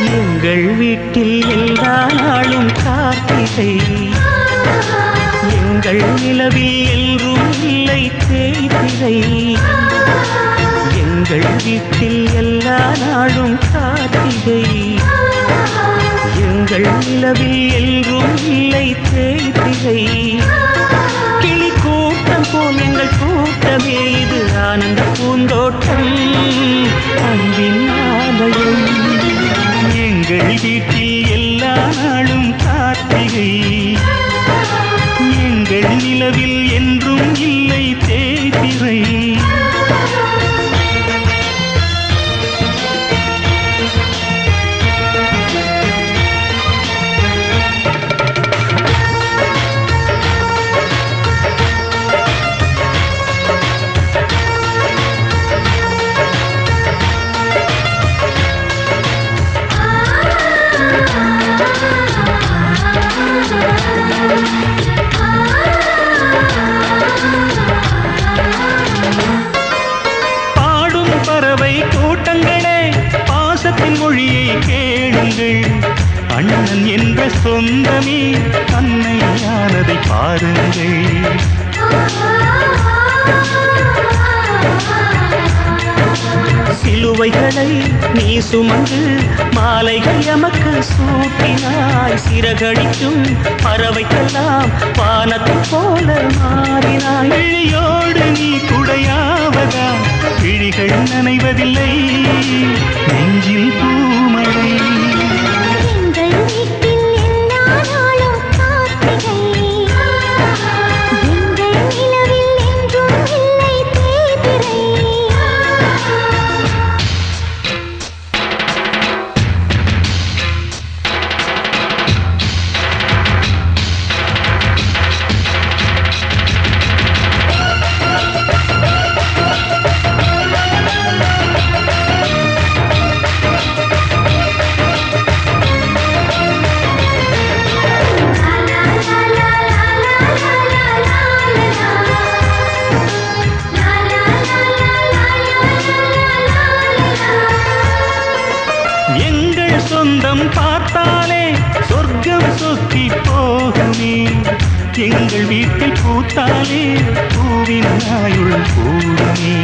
எங்கள் வீட்டில் எல்லா நாளும் கார்த்திகை, எங்கள் நிலவில் என்றும் இல்லை தேய்திரை. எங்கள் வீட்டில் எல்லா நாளும் கார்த்திகை, எங்கள் நிலவில் என்றும் இல்லை தேய்திரை. கிளி கூட்டம் போல் எங்கள் கூட்டமே இது ஆனந்த பூந்தோட்டம், அன்பின் ஆலயம். எங்கள் வீட்டில் எல்லா நாளும் கார்த்திகை, எங்கள் நிலவில் என்றும் இல்லை தேய்திரை. பாடும் பறவை கூட்டங்களே, பாசத்தின் மொழியை கேளுங்கள். அண்ணன் என்ற சொந்தமே அன்னையானதை பாருங்கள். சிலுவைகளை நீ சுமந்து மாலைகள் எமக்கு சூட்டினாய். சிறகடிக்கும் பறவைக்கெல்லாம் வானத்தை போல மாறினாய். விழியோடு நீ குடையாவதா, விழிகள் நனைவதில்லை, நெஞ்சில் பூமழை. சொந்தம் பார்த்தாலே சொர்க்கம் சொத்தி போகுமே, எங்கள் வீட்டில் பூத்தாலே பூவின் ஆயுள் கூடுமே.